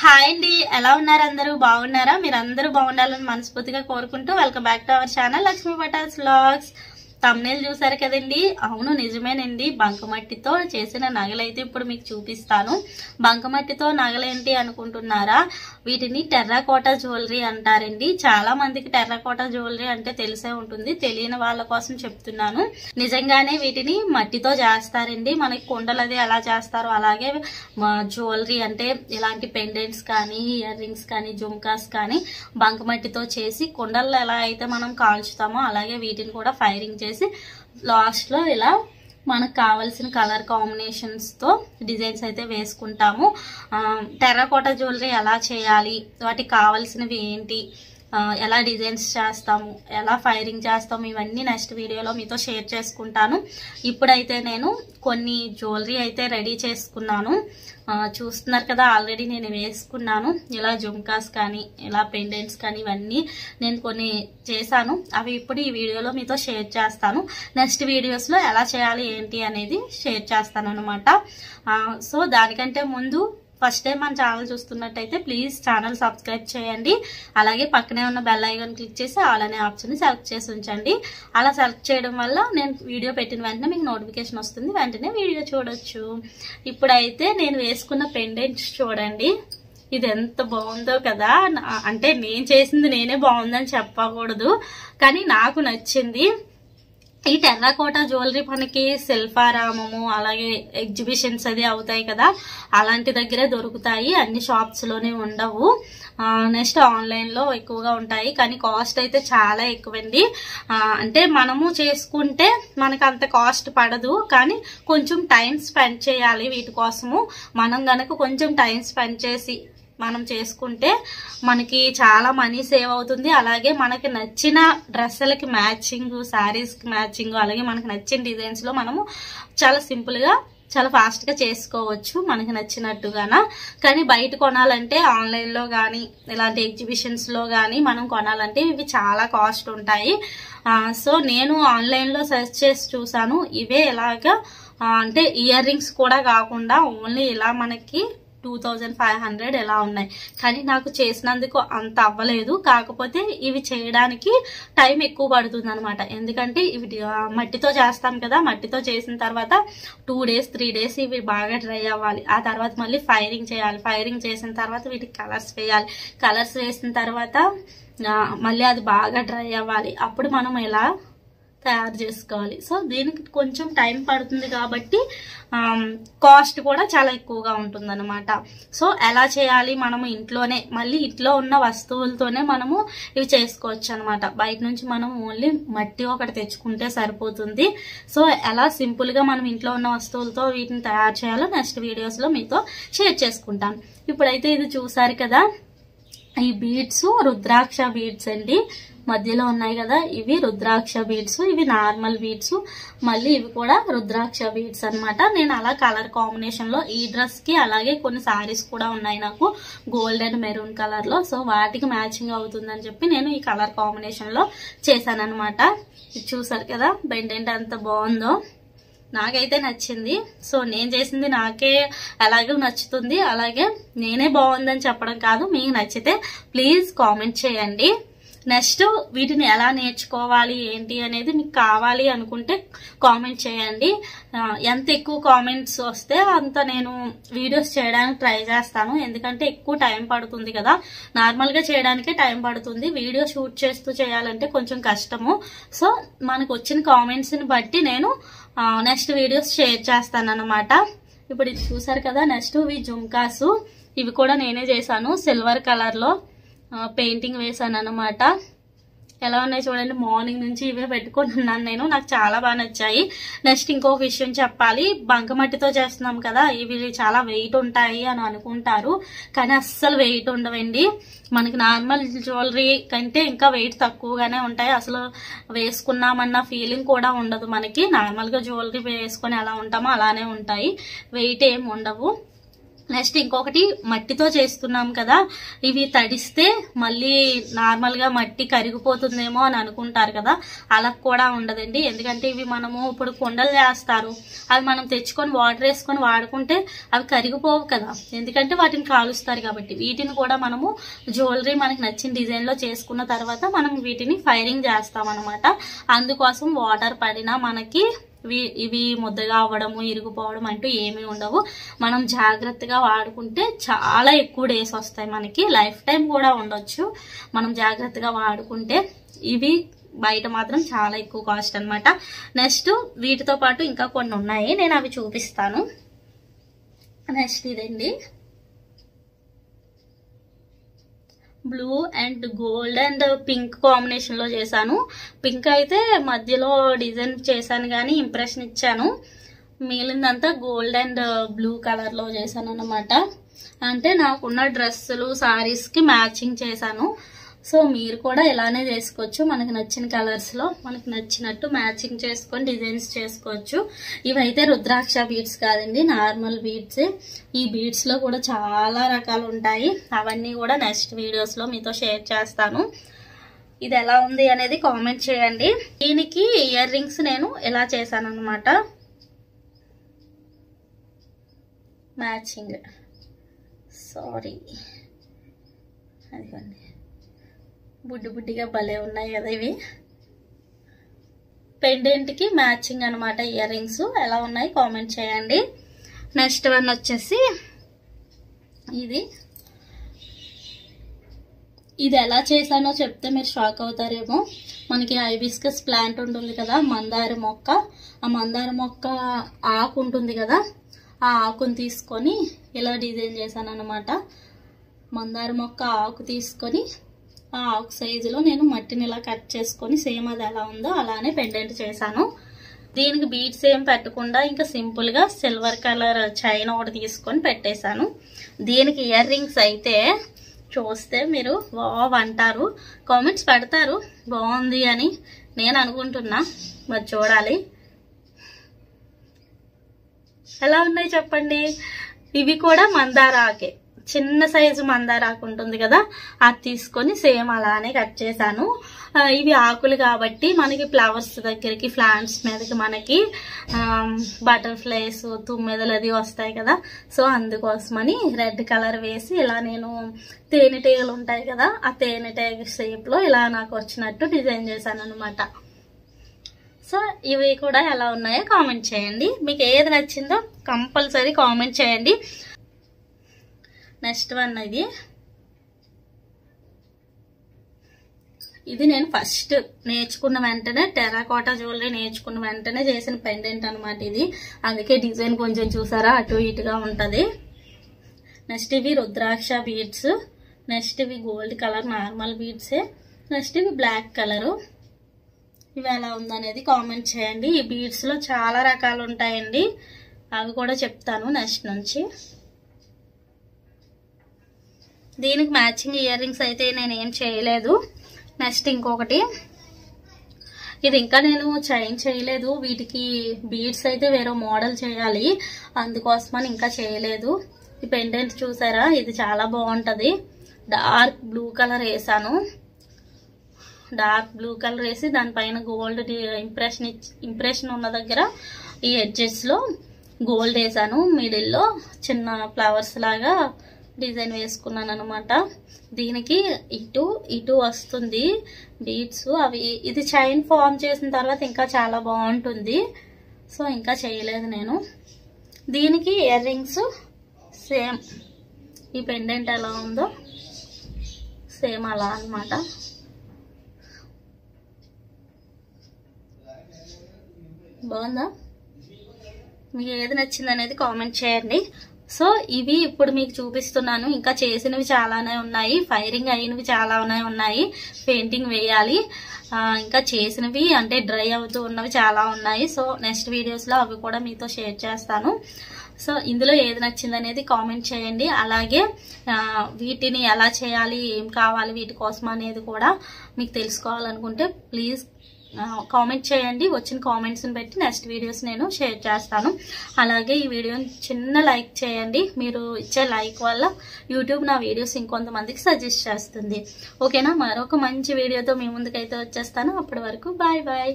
Hi అండి, ఎలా ఉన్నారు? అందరూ బాగున్నారా? మీరు అందరూ బాగుండాలని మనస్ఫూర్తిగా కోరుకుంటూ welcome back to our channel Lakshmi Patas vlogs. Thumbnail చూసారు కదండి. అవును, నిజమేనండి. బంకమట్టితో చేసిన నగలైతే ఇప్పుడు మీకు చూపిస్తాను. బంకమట్టితో నగలేంటి అనుకుంటున్నారా? వీటిని టెర్రాకోటా జ్యువెలరీ అంటారండి. చాలా మందికి టెర్రాకోటా జ్యువెలరీ అంటే తెలిసే ఉంటుంది. తెలియని వాళ్ళ కోసం చెప్తున్నాను. నిజంగానే వీటిని మట్టితో చేస్తారండి. మనకి కుండలు అది ఎలా చేస్తారో అలాగే జ్యువెలరీ అంటే ఇలాంటి పెండెంట్స్ కానీ, ఇయర్ రింగ్స్ కానీ, జుమ్కాస్ కానీ బంకమట్టితో చేసి కుండల్లో ఎలా అయితే మనం కాల్చుతామో అలాగే వీటిని కూడా ఫైరింగ్ చేసి లాస్ట్ లో ఇలా మనకు కావాల్సిన కలర్ కాంబినేషన్స్ తో డిజైన్స్ అయితే వేసుకుంటాము. టెర్రాకోటా జ్యువెలరీ ఎలా చేయాలి, వాటికి కావాల్సినవి ఏంటి, ఎలా డిజైన్స్ చేస్తాము, ఎలా ఫైరింగ్ చేస్తాము, ఇవన్నీ నెక్స్ట్ వీడియోలో మీతో షేర్ చేసుకుంటాను. ఇప్పుడైతే నేను కొన్ని జ్యువెలరీ అయితే రెడీ చేసుకున్నాను. చూస్తున్నారు కదా, ఆల్రెడీ నేను వేసుకున్నాను. ఇలా జుమ్కాస్ కానీ, ఇలా పెండెంట్స్ కానీ ఇవన్నీ నేను కొన్ని చేశాను. అవి ఇప్పుడు ఈ వీడియోలో మీతో షేర్ చేస్తాను. నెక్స్ట్ వీడియోస్లో ఎలా చేయాలి ఏంటి అనేది షేర్ చేస్తాను అనమాట. సో దానికంటే ముందు ఫస్ట్ టైం మన ఛానల్ చూస్తున్నట్టయితే ప్లీజ్ ఛానల్ సబ్స్క్రైబ్ చేయండి. అలాగే పక్కనే ఉన్న బెల్ ఐకాన్ క్లిక్ చేసి ఆల్ అనే ఆప్షన్ సెలెక్ట్ చేసి ఉంచండి. అలా సెలెక్ట్ చేయడం వల్ల నేను వీడియో పెట్టిన వెంటనే మీకు నోటిఫికేషన్ వస్తుంది, వెంటనే వీడియో చూడొచ్చు. ఇప్పుడైతే నేను వేసుకున్న పెండెంట్స్ చూడండి. ఇది ఎంత బాగుందో కదా. అంటే నేను చేసింది నేనే బాగుందని చెప్పకూడదు, కానీ నాకు నచ్చింది. ఈ టెర్రాకోటా జ్యువెలరీ మనకి శిల్పారామము అలాగే ఎగ్జిబిషన్స్ అది అవుతాయి కదా, అలాంటి దగ్గరే దొరుకుతాయి. అన్ని షాప్స్ లోనే ఉండవు. నెక్స్ట్ ఆన్లైన్ లో ఎక్కువగా ఉంటాయి, కానీ కాస్ట్ అయితే చాలా ఎక్కువండి. అంటే మనము చేసుకుంటే మనకు అంత కాస్ట్ పడదు, కానీ కొంచెం టైం స్పెండ్ చేయాలి వీటి కోసము. మనం గనక కొంచెం టైం స్పెండ్ చేసి మనం చేసుకుంటే మనకి చాలా మనీ సేవ్ అవుతుంది. అలాగే మనకి నచ్చిన డ్రెస్సులకి మ్యాచింగ్, శారీస్ కి మ్యాచింగ్, అలాగే మనకి నచ్చిన డిజైన్స్ లో మనము చాలా సింపుల్ గా చాలా ఫాస్ట్ గా చేసుకోవచ్చు మనకి నచ్చినట్టుగానా. కానీ బయట కొనాలంటే ఆన్లైన్ లో గానీ ఇలాంటి ఎగ్జిబిషన్స్ లో గానీ మనం కొనాలంటే ఇవి చాలా కాస్ట్ ఉంటాయి. సో నేను ఆన్లైన్ లో సెర్చ్ చేసి చూసాను. ఇవే ఇలాగా అంటే ఇయర్ రింగ్స్ కూడా కాకుండా ఓన్లీ ఇలా మనకి 2500 ఎలా ఉన్నాయి. కానీ నాకు చేసినందుకు అంత అవ్వలేదు. కాకపోతే ఇవి చేయడానికి టైం ఎక్కువ పడుతుంది అనమాట. ఎందుకంటే ఇవి మట్టితో చేస్తాం కదా, మట్టితో చేసిన తర్వాత 2 days 3 days ఇవి బాగా డ్రై అవ్వాలి. ఆ తర్వాత మళ్ళీ ఫైరింగ్ చేయాలి. ఫైరింగ్ చేసిన తర్వాత వీటికి కలర్స్ వేయాలి. కలర్స్ వేసిన తర్వాత మళ్ళీ అది బాగా డ్రై అవ్వాలి. అప్పుడు మనం ఎలా తయారు చేసుకోవాలి. సో దీనికి కొంచెం టైం పడుతుంది కాబట్టి కాస్ట్ కూడా చాలా ఎక్కువగా ఉంటుంది అనమాట. సో ఎలా చేయాలి, మనము ఇంట్లోనే మళ్ళీ ఇంట్లో ఉన్న వస్తువులతోనే మనము ఇవి చేసుకోవచ్చు అనమాట. బయట నుంచి మనం ఓన్లీ మట్టి ఒకటి తెచ్చుకుంటే సరిపోతుంది. సో ఎలా సింపుల్ గా మనం ఇంట్లో ఉన్న వస్తువులతో వీటిని తయారు చేయాలో నెక్స్ట్ వీడియోస్ లో మీతో షేర్ చేసుకుంటాను. ఇప్పుడైతే ఇది చూసారు కదా, ఈ బీడ్స్ రుద్రాక్ష బీడ్స్ అండి. మధ్యలో ఉన్నాయి కదా, ఇవి రుద్రాక్ష బీడ్స్. ఇవి నార్మల్ బీడ్స్, మళ్ళీ ఇవి కూడా రుద్రాక్ష బీడ్స్ అన్నమాట. నేను అలా కలర్ కాంబినేషన్ లో ఈ డ్రెస్ కి అలాగే కొన్ని సారీస్ కూడా ఉన్నాయి నాకు గోల్డ్ అండ్ మెరూన్ కలర్ లో. సో వాటికి మ్యాచింగ్ అవుతుందని చెప్పి నేను ఈ కలర్ కాంబినేషన్ లో చేశాను అనమాట. ఇది చూసారు కదా బెండెంట్ ఎంత బాగుందో, నాకైతే నచ్చింది. సో నేను చేసింది నాకే ఎలాగో నచ్చుతుంది. అలాగే నేనే బాగుందని చెప్పడం కాదు, మీకు నచ్చితే ప్లీజ్ కామెంట్ చేయండి. నెక్స్ట్ వీటిని ఎలా నేర్చుకోవాలి ఏంటి అనేది మీకు కావాలి అనుకుంటే కామెంట్ చేయండి. ఎంత ఎక్కువ కామెంట్స్ వస్తే అంత నేను వీడియోస్ చేయడానికి ట్రై చేస్తాను. ఎందుకంటే ఎక్కువ టైం పడుతుంది కదా, నార్మల్ గా చేయడానికే టైం పడుతుంది. వీడియో షూట్ చేస్తూ చేయాలంటే కొంచెం కష్టము. సో మనకు వచ్చిన కామెంట్స్ ని బట్టి నేను నెక్స్ట్ వీడియోస్ షేర్ చేస్తాను అనమాట. ఇప్పుడు ఇది చూసారు కదా, నెక్స్ట్ ఇవి జుమ్కాస్. ఇవి కూడా నేనే చేశాను. సిల్వర్ కలర్ లో పెయింటింగ్ వేసాను అనమాట. ఎలా ఉన్నాయి చూడండి. మార్నింగ్ నుంచి ఇవే పెట్టుకుంటున్నాను నేను. నాకు చాలా బాగా నచ్చాయి. నెక్స్ట్ ఇంకో విషయం చెప్పాలి. బంకమట్టితో చేస్తున్నాం కదా, ఇవి చాలా వెయిట్ ఉంటాయి అని అనుకుంటారు, కానీ అస్సలు వెయిట్ ఉండవండి. మనకి నార్మల్ జ్యువెలరీ కంటే ఇంకా వెయిట్ తక్కువగానే ఉంటాయి. అసలు వేసుకున్నామన్న ఫీలింగ్ కూడా ఉండదు మనకి. నార్మల్ గా జ్యువెలరీ వేసుకొని ఎలా ఉంటామో అలానే ఉంటాయి, వెయిట్ ఏం ఉండవు. నెక్స్ట్ ఇంకొకటి మట్టితో చేస్తున్నాం కదా, ఇవి తడిస్తే మళ్ళీ నార్మల్గా మట్టి కరిగిపోతుందేమో అని అనుకుంటారు కదా, అలా కూడా ఉండదండి. ఎందుకంటే ఇవి మనము ఇప్పుడు కుండలు చేస్తారు, అవి మనం తెచ్చుకొని వాటర్ వేసుకొని వాడుకుంటే అవి కరిగిపోవు కదా, ఎందుకంటే వాటిని కాలుస్తారు కాబట్టి. వీటిని కూడా మనము జ్యువెలరీ మనకి నచ్చిన డిజైన్లో చేసుకున్న తర్వాత మనం వీటిని ఫైరింగ్ చేస్తాం అనమాట. అందుకోసం వాటర్ పడినా మనకి ఇవి ముద్దగా అవ్వడము ఇరిగిపోవడం అంటూ ఏమీ ఉండవు. మనం జాగ్రత్తగా వాడుకుంటే చాలా ఎక్కువ డేస్ వస్తాయి, మనకి లైఫ్ టైం కూడా ఉండొచ్చు మనం జాగ్రత్తగా వాడుకుంటే. ఇవి బయట మాత్రం చాలా ఎక్కువ కాస్ట్ అనమాట. నెక్స్ట్ వీటితో పాటు ఇంకా కొన్ని ఉన్నాయి, నేను అవి చూపిస్తాను. నెక్స్ట్ ఇదండి, blue and gold and pink combination లో చేశాను. పింక్ అయితే మధ్యలో డిజైన్ చేశాను కానీ ఇంప్రెషన్ ఇచ్చాను, మిగిలిందంతా గోల్డ్ అండ్ బ్లూ కలర్ లో చేశాను అన్నమాట. అంటే నాకున్న డ్రెస్సులు సారీస్ కి మ్యాచింగ్ చేశాను. సో మీరు కూడా ఇలానే చేసుకోవచ్చు, మనకి నచ్చిన కలర్స్ లో మనకి నచ్చినట్టు మ్యాచింగ్ చేసుకొని డిజైన్స్ చేసుకోవచ్చు. ఇవైతే రుద్రాక్ష బీడ్స్ కాదండి, నార్మల్ బీడ్స్. ఈ బీడ్స్ లో కూడా చాలా రకాలు ఉంటాయి, అవన్నీ కూడా నెక్స్ట్ వీడియోస్ లో మీతో షేర్ చేస్తాను. ఇది ఎలా ఉంది అనేది కామెంట్ చేయండి. దీనికి ఇయర్ రింగ్స్ నేను ఎలా చేశాను అన్నమాట, మ్యాచింగ్. సారీ, అదిగోండి బుడ్డి బుడ్డిగా భలే ఉన్నాయి కదా ఇవి. పెండెంట్ కి మ్యాచింగ్ అనమాట ఇయర్ రింగ్స్. ఎలా ఉన్నాయి కామెంట్ చేయండి. నెక్స్ట్ వన్ వచ్చేసి ఇది ఎలా చేశానో చెప్తే మీరు షాక్ అవుతారేమో. మనకి హైబిస్కస్ ప్లాంట్ ఉంటుంది కదా, మందార మొక్క, ఆ మందార మొక్క ఆకు ఉంటుంది కదా, ఆ ఆకుని తీసుకొని ఇలా డిజైన్ చేశాను అనమాట. మందార మొక్క ఆకు తీసుకొని ఆ ఆకు సైజులో నేను మట్టిని ఇలా కట్ చేసుకొని సేమ్ అది ఎలా ఉందో అలానే పెండెంట్ చేశాను. దీనికి బీడ్స్ ఏం పెట్టకుండా ఇంకా సింపుల్ గా సిల్వర్ కలర్ చైన్ ఒకటి తీసుకొని పెట్టేశాను. దీనికి ఇయర్ రింగ్స్ అయితే చూస్తే మీరు వావ్ అంటారు, కామెంట్స్ పెడతారు బాగుంది అని నేను అనుకుంటున్నా, మరి చూడాలి ఎలా ఉన్నాయి చెప్పండి. ఇవి కూడా మందార ఆకే, చిన్న సైజు మందార ఆకు ఉంటుంది కదా, అది తీసుకొని సేమ్ అలానే కట్ చేశాను. ఇవి ఆకులు కాబట్టి మనకి ఫ్లవర్స్ దగ్గరికి ప్లాంట్స్ మీదకి మనకి బటర్ఫ్లైస్ తుమ్మెదలు అది వస్తాయి కదా, సో అందుకోసమని రెడ్ కలర్ వేసి ఇలా నేను తేనెటీగలు ఉంటాయి కదా, ఆ తేనెటీగ షేప్ లో ఇలా నాకు వచ్చినట్టు డిజైన్ చేశాను అనమాట. సో ఇవి కూడా ఎలా ఉన్నాయో కామెంట్ చేయండి, మీకు ఏది నచ్చిందో కంపల్సరీ కామెంట్ చేయండి. నెక్స్ట్ వన్ ఇది నేను ఫస్ట్ నేర్చుకున్న వెంటనే టెర్రకోటా జ్యువెలరీ నేర్చుకున్న వెంటనే చేసిన పెండెంట్ అనమాట ఇది, అందుకే డిజైన్ కొంచెం చూసారా అటు ఇటుగా ఉంటది. నెక్స్ట్ ఇవి రుద్రాక్ష బీడ్స్, నెక్స్ట్ ఇవి గోల్డ్ కలర్ నార్మల్ బీడ్సే, నెక్స్ట్ ఇవి బ్లాక్ కలరు. ఇవి ఎలా ఉందనేది కామెంట్ చేయండి. ఈ బీడ్స్ లో చాలా రకాలు ఉంటాయండి, అవి కూడా చెప్తాను నెక్స్ట్ నుంచి. దీనికి మ్యాచింగ్ ఇయర్ రింగ్స్ అయితే నేను ఏం చేయలేదు. నెక్స్ట్ ఇంకొకటి, ఇది ఇంకా నేను చైన్ చేయలేదు, వీటికి బీడ్స్ అయితే వేరే మోడల్ చేయాలి, అందుకోసమని ఇంకా చేయలేదు. ఈ పెండెంట్ చూసారా, ఇది చాలా బాగుంటది. డార్క్ బ్లూ కలర్ వేసాను, డార్క్ బ్లూ కలర్ వేసి దానిపైన గోల్డ్ ఇంప్రెషన్ ఉన్న దగ్గర ఈ ఎడ్జెస్ లో గోల్డ్ వేసాను, మిడిల్ లో చిన్న ఫ్లవర్స్ లాగా డిజైన్ వేసుకున్నాను అనమాట. దీనికి ఇటు ఇటు వస్తుంది బీడ్స్, అవి ఇది చైన్ ఫామ్ చేసిన తర్వాత ఇంకా చాలా బాగుంటుంది, సో ఇంకా చేయలేదు నేను. దీనికి ఇయర్ రింగ్స్ సేమ్ ఈ పెండెంట్ ఎలా ఉందో సేమ్ అలా అన్నమాట. బాగుందా, మీకు ఏది నచ్చింది అనేది కామెంట్ చేయండి. సో ఇవి ఇప్పుడు మీకు చూపిస్తున్నాను, ఇంకా చేసినవి చాలానే ఉన్నాయి, ఫైరింగ్ అయినవి చాలానే ఉన్నాయి, పెయింటింగ్ వేయాలి, ఇంకా చేసినవి అంటే డ్రై అవుతూ ఉన్నవి చాలా ఉన్నాయి. సో నెక్స్ట్ వీడియోస్ లో అవి కూడా మీతో షేర్ చేస్తాను. సో ఇందులో ఏది నచ్చింది అనేది కామెంట్ చేయండి. అలాగే వీటిని ఎలా చేయాలి, ఏం కావాలి వీటి కోసం అనేది కూడా మీకు తెలుసుకోవాలనుకుంటే ప్లీజ్ కామెంట్ చేయండి. వచ్చిన కామెంట్స్ని బట్టి నెక్స్ట్ వీడియోస్ నేను షేర్ చేస్తాను. అలాగే ఈ వీడియోని చిన్న లైక్ చేయండి. మీరు ఇచ్చే లైక్ వల్ల యూట్యూబ్ నా వీడియోస్ ఇంకొంతమందికి సజెస్ట్ చేస్తుంది. ఓకేనా? మరొక మంచి వీడియోతో మీ ముందుకైతే వచ్చేస్తాను. అప్పటి వరకు బాయ్ బాయ్.